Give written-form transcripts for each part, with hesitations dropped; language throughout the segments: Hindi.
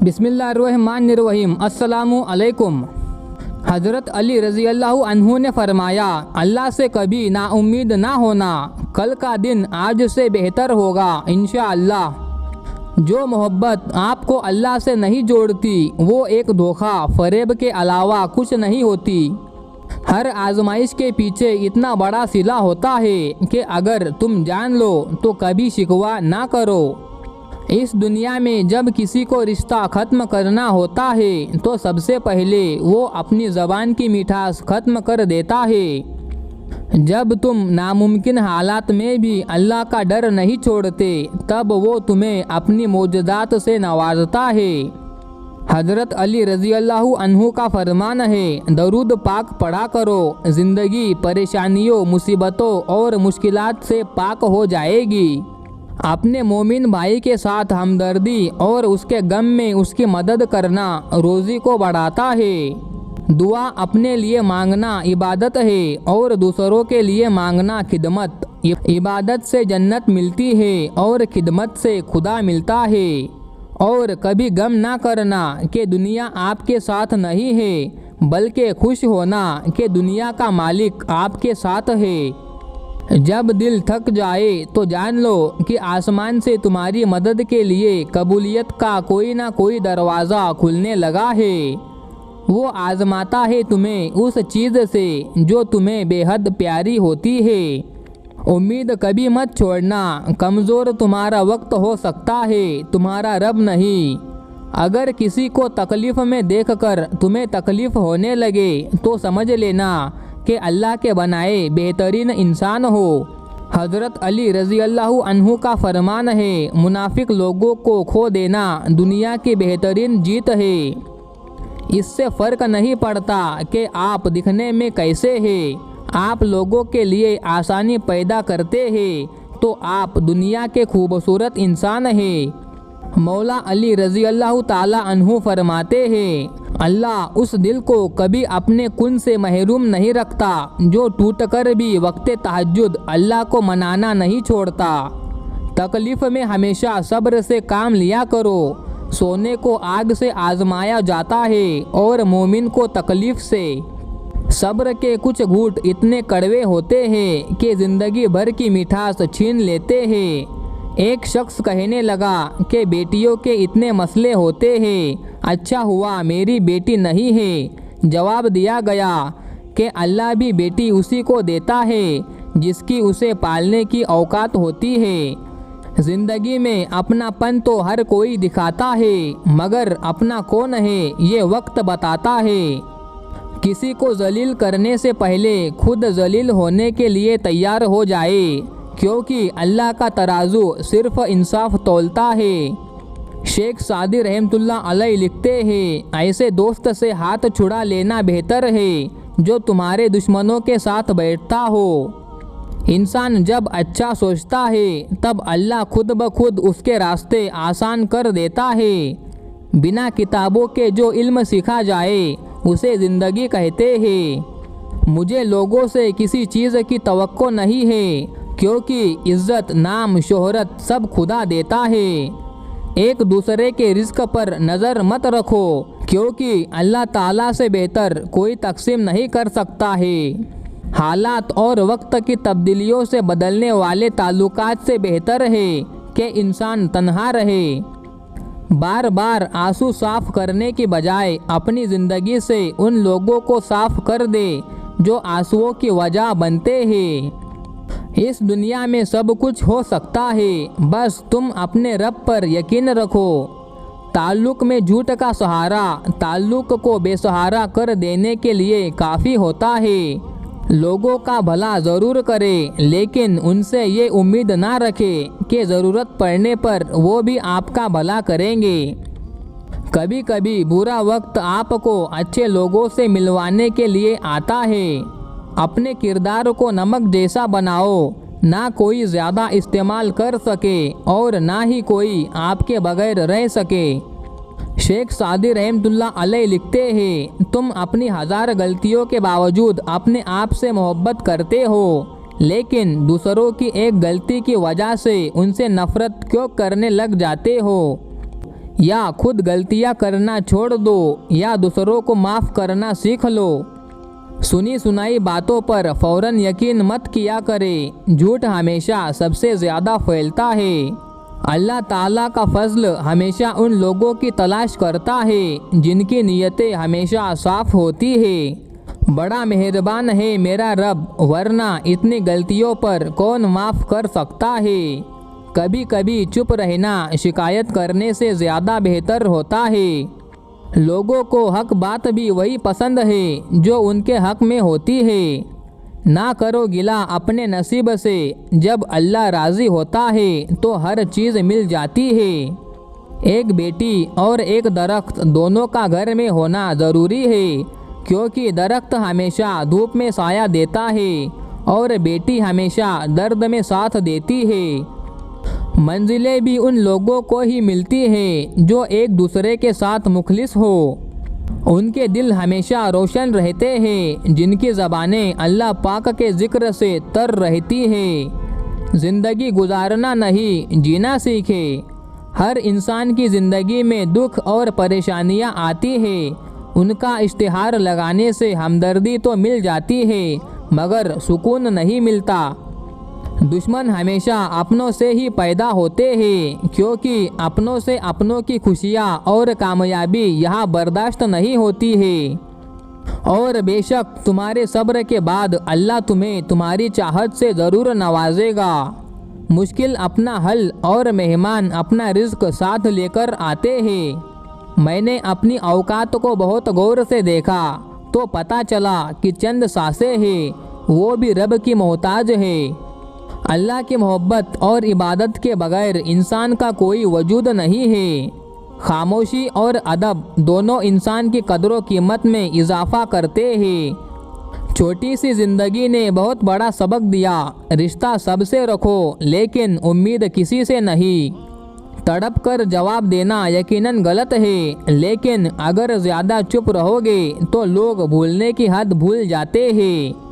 बिस्मिल्लाहिर्रहमानिर्रहीम। अस्सलामु अलैकुम। हज़रत अली रज़ी अल्लाहु अन्हु ने फरमाया, अल्लाह से कभी नाउम्मीद ना होना, कल का दिन आज से बेहतर होगा इंशाअल्लाह। जो मोहब्बत आपको अल्लाह से नहीं जोड़ती वो एक धोखा फरेब के अलावा कुछ नहीं होती। हर आजमाइश के पीछे इतना बड़ा सिला होता है कि अगर तुम जान लो तो कभी शिकवा ना करो। इस दुनिया में जब किसी को रिश्ता ख़त्म करना होता है तो सबसे पहले वो अपनी ज़बान की मिठास ख़त्म कर देता है। जब तुम नामुमकिन हालात में भी अल्लाह का डर नहीं छोड़ते तब वो तुम्हें अपनी मौजूदात से नवाजता है। हज़रत अली रज़ी अल्लाहु अन्हु का फरमान है, दरूद पाक पढ़ा करो, ज़िंदगी परेशानियों, मुसीबतों और मुश्किलात से पाक हो जाएगी। अपने मोमिन भाई के साथ हमदर्दी और उसके गम में उसकी मदद करना रोज़ी को बढ़ाता है। दुआ अपने लिए मांगना इबादत है और दूसरों के लिए मांगना खिदमत। इबादत से जन्नत मिलती है और खिदमत से खुदा मिलता है। और कभी गम ना करना कि दुनिया आपके साथ नहीं है, बल्कि खुश होना कि दुनिया का मालिक आपके साथ है। जब दिल थक जाए तो जान लो कि आसमान से तुम्हारी मदद के लिए कबूलियत का कोई ना कोई दरवाज़ा खुलने लगा है। वो आजमाता है तुम्हें उस चीज़ से जो तुम्हें बेहद प्यारी होती है। उम्मीद कभी मत छोड़ना, कमज़ोर तुम्हारा वक्त हो सकता है, तुम्हारा रब नहीं। अगर किसी को तकलीफ़ में देखकर तुम्हें तकलीफ़ होने लगे तो समझ लेना कि अल्लाह के बनाए बेहतरीन इंसान हो। हज़रत अली रज़ी अल्लाहु अन्हु का फरमान है, मुनाफिक लोगों को खो देना दुनिया की बेहतरीन जीत है। इससे फ़र्क नहीं पड़ता कि आप दिखने में कैसे हैं, आप लोगों के लिए आसानी पैदा करते हैं तो आप दुनिया के खूबसूरत इंसान हैं। मौला अली रज़ी अल्लाहु ताला अन्हु फरमाते हैं, अल्लाह उस दिल को कभी अपने कुन से महरूम नहीं रखता जो टूटकर भी वक्त तहज्जुद अल्लाह को मनाना नहीं छोड़ता। तकलीफ़ में हमेशा सब्र से काम लिया करो। सोने को आग से आजमाया जाता है और मोमिन को तकलीफ़ से। सब्र के कुछ घूंट इतने कड़वे होते हैं कि ज़िंदगी भर की मिठास छीन लेते हैं। एक शख्स कहने लगा कि बेटियों के इतने मसले होते हैं, अच्छा हुआ मेरी बेटी नहीं है। जवाब दिया गया कि अल्लाह भी बेटी उसी को देता है जिसकी उसे पालने की औकात होती है। ज़िंदगी में अपनापन तो हर कोई दिखाता है, मगर अपना कौन है ये वक्त बताता है। किसी को जलील करने से पहले खुद जलील होने के लिए तैयार हो जाए, क्योंकि अल्लाह का तराजू सिर्फ इंसाफ तौलता है। शेख सादी रहमतुल्लाह अलैह लिखते हैं, ऐसे दोस्त से हाथ छुड़ा लेना बेहतर है जो तुम्हारे दुश्मनों के साथ बैठता हो। इंसान जब अच्छा सोचता है तब अल्लाह खुद ब खुद उसके रास्ते आसान कर देता है। बिना किताबों के जो इल्म सीखा जाए उसे ज़िंदगी कहते हैं। मुझे लोगों से किसी चीज़ की तवक्को नहीं है, क्योंकि इज़्ज़त, नाम, शोहरत सब खुदा देता है। एक दूसरे के रिज़्क पर नज़र मत रखो, क्योंकि अल्लाह ताला से बेहतर कोई तकसीम नहीं कर सकता है। हालात और वक्त की तब्दीलियों से बदलने वाले ताल्लुकात से बेहतर है कि इंसान तन्हा रहे। बार बार आंसू साफ करने की बजाय अपनी ज़िंदगी से उन लोगों को साफ कर दे जो आंसुओं की वजह बनते हैं। इस दुनिया में सब कुछ हो सकता है, बस तुम अपने रब पर यकीन रखो। ताल्लुक़ में झूठ का सहारा ताल्लुक़ को बेसहारा कर देने के लिए काफ़ी होता है। लोगों का भला ज़रूर करे, लेकिन उनसे ये उम्मीद ना रखें कि ज़रूरत पड़ने पर वो भी आपका भला करेंगे। कभी कभी बुरा वक्त आपको अच्छे लोगों से मिलवाने के लिए आता है। अपने किरदार को नमक जैसा बनाओ, ना कोई ज़्यादा इस्तेमाल कर सके और ना ही कोई आपके बगैर रह सके। शेख सादी रहमतुल्लाह अलैह लिखते हैं, तुम अपनी हज़ार गलतियों के बावजूद अपने आप से मोहब्बत करते हो, लेकिन दूसरों की एक गलती की वजह से उनसे नफ़रत क्यों करने लग जाते हो। या खुद गलतियां करना छोड़ दो या दूसरों को माफ़ करना सीख लो। सुनी सुनाई बातों पर फौरन यकीन मत किया करें, झूठ हमेशा सबसे ज़्यादा फैलता है। अल्लाह ताला का फजल हमेशा उन लोगों की तलाश करता है जिनकी नीयतें हमेशा साफ होती है। बड़ा मेहरबान है मेरा रब, वरना इतनी गलतियों पर कौन माफ़ कर सकता है। कभी कभी चुप रहना शिकायत करने से ज़्यादा बेहतर होता है। लोगों को हक बात भी वही पसंद है जो उनके हक में होती है। ना करो गिला अपने नसीब से, जब अल्लाह राज़ी होता है तो हर चीज़ मिल जाती है। एक बेटी और एक दरख्त दोनों का घर में होना ज़रूरी है, क्योंकि दरख्त हमेशा धूप में साया देता है और बेटी हमेशा दर्द में साथ देती है। मंजिलें भी उन लोगों को ही मिलती हैं जो एक दूसरे के साथ मुखलिस हो। उनके दिल हमेशा रोशन रहते हैं जिनकी ज़बानें अल्लाह पाक के ज़िक्र से तर रहती है। ज़िंदगी गुजारना नहीं जीना सीखे। हर इंसान की ज़िंदगी में दुख और परेशानियां आती है। उनका इश्तिहार लगाने से हमदर्दी तो मिल जाती है मगर सुकून नहीं मिलता। दुश्मन हमेशा अपनों से ही पैदा होते हैं, क्योंकि अपनों से अपनों की खुशियाँ और कामयाबी यहाँ बर्दाश्त नहीं होती है। और बेशक तुम्हारे सब्र के बाद अल्लाह तुम्हें तुम्हारी चाहत से ज़रूर नवाजेगा। मुश्किल अपना हल और मेहमान अपना रिज़्क साथ लेकर आते हैं। मैंने अपनी औकात को बहुत गौर से देखा तो पता चला कि चंद सांसें हैं, वो भी रब की मोहताज है। अल्लाह की मोहब्बत और इबादत के बगैर इंसान का कोई वजूद नहीं है। खामोशी और अदब दोनों इंसान की कदर कीमत में इजाफा करते हैं। छोटी सी ज़िंदगी ने बहुत बड़ा सबक दिया, रिश्ता सबसे रखो लेकिन उम्मीद किसी से नहीं। तड़प कर जवाब देना यकीनन गलत है, लेकिन अगर ज़्यादा चुप रहोगे तो लोग भूलने की हद भूल जाते हैं।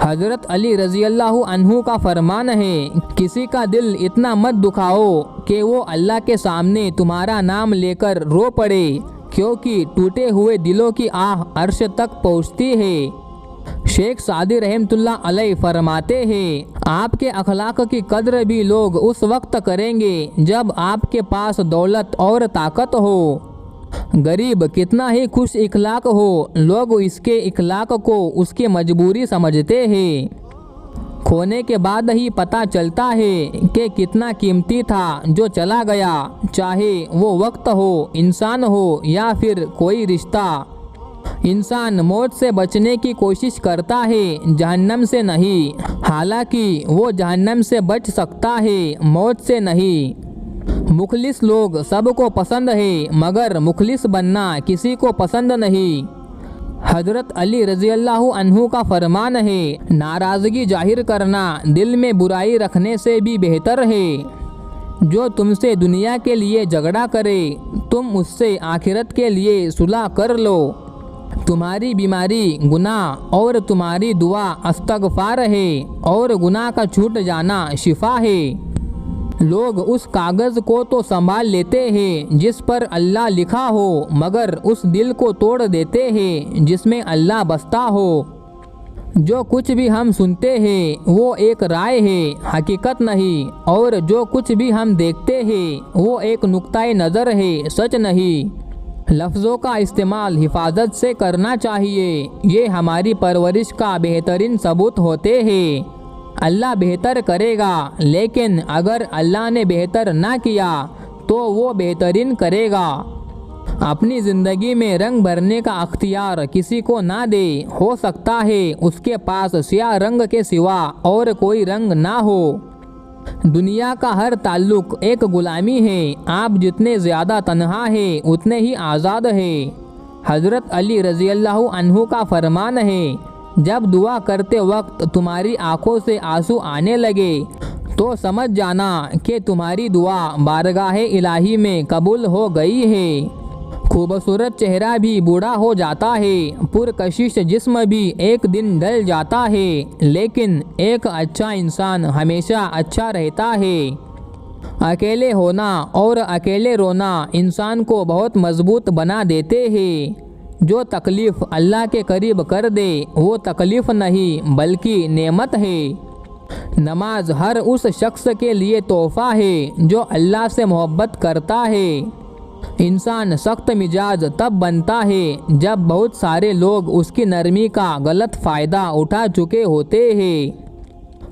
हज़रत अली रज़ी अल्लाहु अन्हु का फरमान है, किसी का दिल इतना मत दुखाओ कि वो अल्लाह के सामने तुम्हारा नाम लेकर रो पड़े, क्योंकि टूटे हुए दिलों की आह अर्श तक पहुँचती है। शेख सादी रहमतुल्लाह अलैह फरमाते हैं, आपके अखलाक की कद्र भी लोग उस वक्त करेंगे जब आपके पास दौलत और ताकत हो। गरीब कितना ही खुश इखलाक हो, लोग इसके इखलाक को उसकी मजबूरी समझते हैं। खोने के बाद ही पता चलता है कि कितना कीमती था जो चला गया, चाहे वो वक्त हो, इंसान हो या फिर कोई रिश्ता। इंसान मौत से बचने की कोशिश करता है, जहन्नम से नहीं। हालांकि वो जहन्नम से बच सकता है, मौत से नहीं। मुखलिस लोग सबको पसंद है, मगर मुखलिस बनना किसी को पसंद नहीं। हज़रत अली रज़ी अल्लाहु अन्हु का फरमान है, नाराज़गी जाहिर करना दिल में बुराई रखने से भी बेहतर है। जो तुमसे दुनिया के लिए झगड़ा करे, तुम उससे आखिरत के लिए सुलह कर लो। तुम्हारी बीमारी गुनाह और तुम्हारी दुआ इस्तग़फ़ार है, और गुनाह का छूट जाना शिफा है। लोग उस कागज़ को तो संभाल लेते हैं जिस पर अल्लाह लिखा हो, मगर उस दिल को तोड़ देते हैं जिसमें अल्लाह बसता हो। जो कुछ भी हम सुनते हैं वो एक राय है, हकीकत नहीं, और जो कुछ भी हम देखते हैं वो एक नुक्ताए नज़र है, सच नहीं। लफ्ज़ों का इस्तेमाल हिफाजत से करना चाहिए, ये हमारी परवरिश का बेहतरीन सबूत होते हैं। अल्लाह बेहतर करेगा, लेकिन अगर अल्लाह ने बेहतर ना किया तो वो बेहतरीन करेगा। अपनी ज़िंदगी में रंग भरने का अख्तियार किसी को ना दे। हो सकता है उसके पास स्याह रंग के सिवा और कोई रंग ना हो। दुनिया का हर ताल्लुक एक गुलामी है। आप जितने ज़्यादा तन्हा है उतने ही आज़ाद है। हज़रत अली रज़ी अल्लाहु अन्हु का फरमान है, जब दुआ करते वक्त तुम्हारी आंखों से आंसू आने लगे तो समझ जाना कि तुम्हारी दुआ बारगाह इलाही में कबूल हो गई है। खूबसूरत चेहरा भी बूढ़ा हो जाता है, पुरकशिश जिस्म भी एक दिन ढल जाता है, लेकिन एक अच्छा इंसान हमेशा अच्छा रहता है। अकेले होना और अकेले रोना इंसान को बहुत मजबूत बना देते हैं। जो तकलीफ़ अल्लाह के करीब कर दे वो तकलीफ़ नहीं बल्कि नेमत है। नमाज हर उस शख्स के लिए तोहफ़ा है जो अल्लाह से मोहब्बत करता है। इंसान सख्त मिजाज तब बनता है जब बहुत सारे लोग उसकी नरमी का गलत फ़ायदा उठा चुके होते हैं।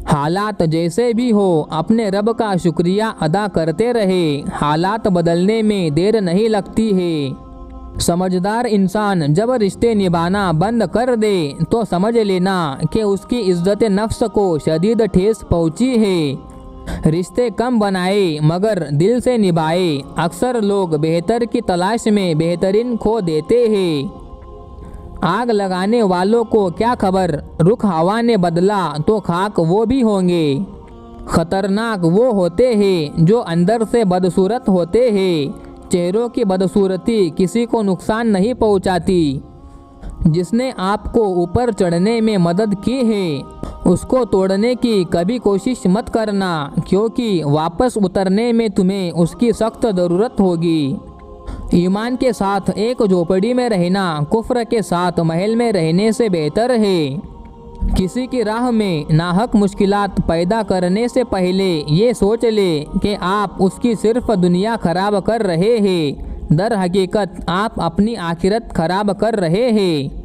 हालात जैसे भी हो अपने रब का शुक्रिया अदा करते रहे, हालात बदलने में देर नहीं लगती है। समझदार इंसान जब रिश्ते निभाना बंद कर दे तो समझ लेना कि उसकी इज्जत नफ्स को शदीद ठेस पहुंची है। रिश्ते कम बनाए मगर दिल से निभाए। अक्सर लोग बेहतर की तलाश में बेहतरीन खो देते हैं। आग लगाने वालों को क्या खबर, रुख हवा ने बदला तो खाक वो भी होंगे। खतरनाक वो होते हैं जो अंदर से बदसूरत होते हैं। चेहरों की बदसूरती किसी को नुकसान नहीं पहुंचाती। जिसने आपको ऊपर चढ़ने में मदद की है उसको तोड़ने की कभी कोशिश मत करना, क्योंकि वापस उतरने में तुम्हें उसकी सख्त ज़रूरत होगी। ईमान के साथ एक झोपड़ी में रहना कुफ्र के साथ महल में रहने से बेहतर है। किसी की राह में नाहक मुश्किलात पैदा करने से पहले ये सोच ले कि आप उसकी सिर्फ दुनिया खराब कर रहे हैं, दर हकीकत आप अपनी आखिरत खराब कर रहे हैं।